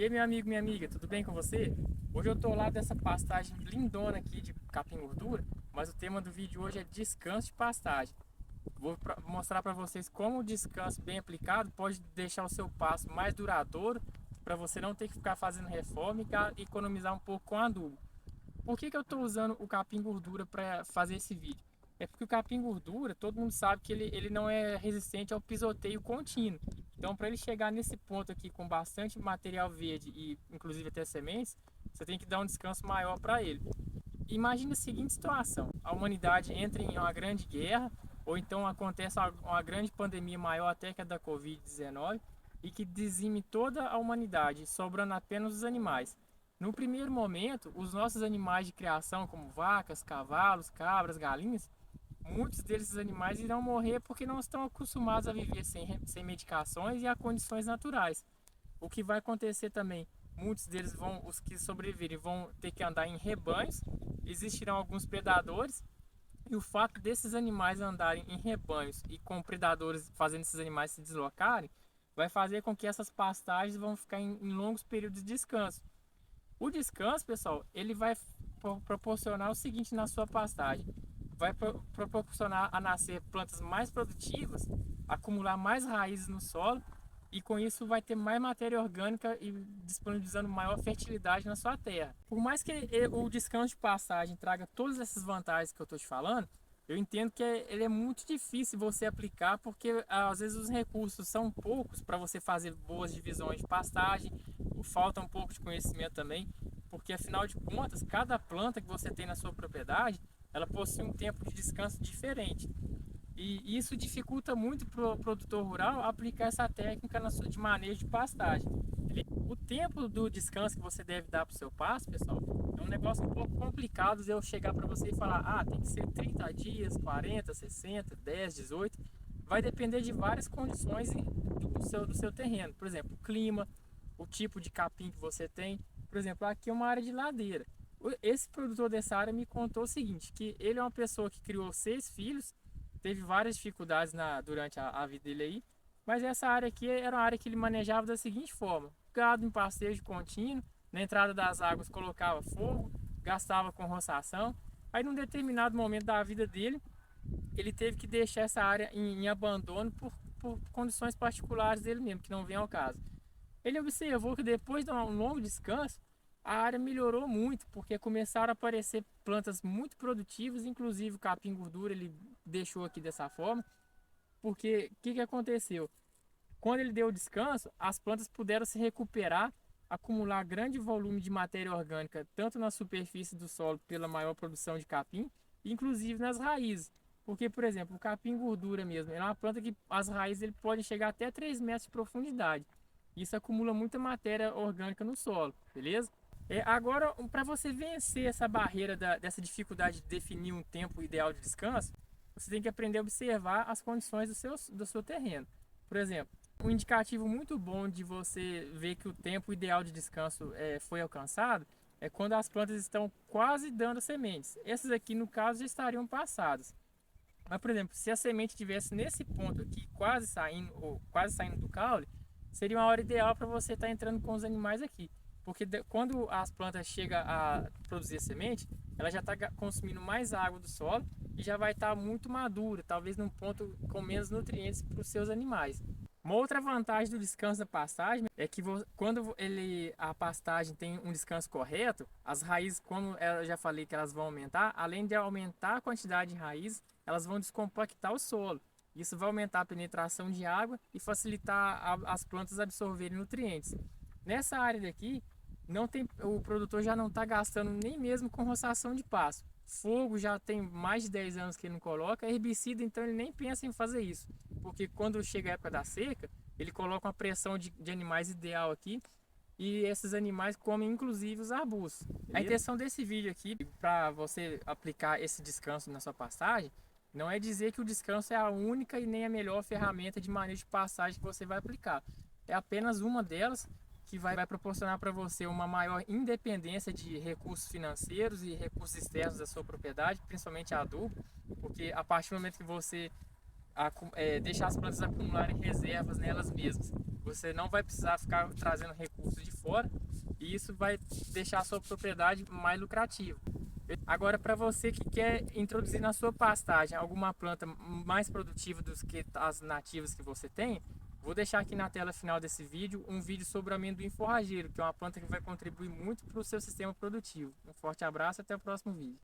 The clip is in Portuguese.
E aí, meu amigo, minha amiga, tudo bem com você? Hoje eu tô ao lado dessa pastagem lindona aqui de capim gordura, mas o tema do vídeo hoje é descanso de pastagem. Mostrar para vocês como o descanso bem aplicado pode deixar o seu pasto mais duradouro, para você não ter que ficar fazendo reforma e economizar um pouco com adubo. Por que eu estou usando o capim gordura para fazer esse vídeo? É porque o capim gordura, todo mundo sabe que ele não é resistente ao pisoteio contínuo. Então, para ele chegar nesse ponto aqui com bastante material verde e inclusive até sementes, você tem que dar um descanso maior para ele. Imagine a seguinte situação: a humanidade entra em uma grande guerra, ou então acontece uma grande pandemia maior até que a da Covid-19 e que dizime toda a humanidade, sobrando apenas os animais. No primeiro momento, os nossos animais de criação, como vacas, cavalos, cabras, galinhas, muitos desses animais irão morrer porque não estão acostumados a viver sem medicações e a condições naturais. O que vai acontecer também, muitos deles vão, os que sobreviverem, vão ter que andar em rebanhos, existirão alguns predadores, e o fato desses animais andarem em rebanhos e com predadores fazendo esses animais se deslocarem, vai fazer com que essas pastagens vão ficar em longos períodos de descanso. O descanso, pessoal, ele vai proporcionar o seguinte na sua pastagem: vai proporcionar a nascer plantas mais produtivas, acumular mais raízes no solo e com isso vai ter mais matéria orgânica e disponibilizando maior fertilidade na sua terra. Por mais que o descanso de pastagem traga todas essas vantagens que eu estou te falando, eu entendo que ele é muito difícil você aplicar porque às vezes os recursos são poucos para você fazer boas divisões de pastagem, falta um pouco de conhecimento também, porque afinal de contas, cada planta que você tem na sua propriedade, ela possui um tempo de descanso diferente. E isso dificulta muito para o produtor rural aplicar essa técnica de manejo de pastagem. O tempo do descanso que você deve dar para o seu pasto, pessoal, é um negócio um pouco complicado de eu chegar para você e falar, ah, tem que ser 30 dias, 40, 60, 10, 18. Vai depender de várias condições do seu terreno. Por exemplo, o clima, o tipo de capim que você tem. Por exemplo, aqui é uma área de ladeira. Esse produtor dessa área me contou o seguinte, que ele é uma pessoa que criou 6 filhos, teve várias dificuldades durante a vida dele aí, mas essa área aqui era uma área que ele manejava da seguinte forma: gado em pastejo contínuo, na entrada das águas colocava fogo, gastava com roçação. Aí num determinado momento da vida dele, ele teve que deixar essa área em abandono por condições particulares dele mesmo, que não vem ao caso. Ele observou que depois de um longo descanso, a área melhorou muito, porque começaram a aparecer plantas muito produtivas, inclusive o capim gordura ele deixou aqui dessa forma, porque o que aconteceu? Quando ele deu descanso, as plantas puderam se recuperar, acumular grande volume de matéria orgânica, tanto na superfície do solo pela maior produção de capim, inclusive nas raízes. Porque, por exemplo, o capim gordura mesmo, é uma planta que as raízes ele pode chegar até 3 metros de profundidade. Isso acumula muita matéria orgânica no solo, beleza? Agora, para você vencer essa barreira dessa dificuldade de definir um tempo ideal de descanso, você tem que aprender a observar as condições do seu terreno. Por exemplo, um indicativo muito bom de você ver que o tempo ideal de descanso foi alcançado é quando as plantas estão quase dando sementes. Essas aqui, no caso, já estariam passadas. Mas, por exemplo, se a semente estivesse nesse ponto aqui, quase saindo, ou quase saindo do caule, seria uma hora ideal para você estar entrando com os animais aqui. Porque quando as plantas chegam a produzir semente, ela já está consumindo mais água do solo e já vai estar muito madura, talvez num ponto com menos nutrientes para os seus animais. Uma outra vantagem do descanso da pastagem é que quando a pastagem tem um descanso correto, as raízes, como eu já falei que elas vão aumentar, além de aumentar a quantidade de raízes, elas vão descompactar o solo. Isso vai aumentar a penetração de água e facilitar as plantas absorverem nutrientes. Nessa área daqui, o produtor já não está gastando nem mesmo com roçação de pasto. Fogo já tem mais de 10 anos que ele não coloca, herbicida então ele nem pensa em fazer isso, porque quando chega a época da seca, ele coloca uma pressão de animais ideal aqui e esses animais comem inclusive os arbustos. Beleza? A intenção desse vídeo aqui, para você aplicar esse descanso na sua pastagem, não é dizer que o descanso é a única e nem a melhor ferramenta de manejo de pastagem que você vai aplicar. É apenas uma delas que vai proporcionar para você uma maior independência de recursos financeiros e recursos externos da sua propriedade, principalmente adubo, porque a partir do momento que você deixar as plantas acumularem reservas nelas mesmas. Você não vai precisar ficar trazendo recursos de fora e isso vai deixar a sua propriedade mais lucrativa. Agora, para você que quer introduzir na sua pastagem alguma planta mais produtiva do que as nativas que você tem, vou deixar aqui na tela final desse vídeo um vídeo sobre o amendoim forrageiro, que é uma planta que vai contribuir muito para o seu sistema produtivo. Um forte abraço e até o próximo vídeo.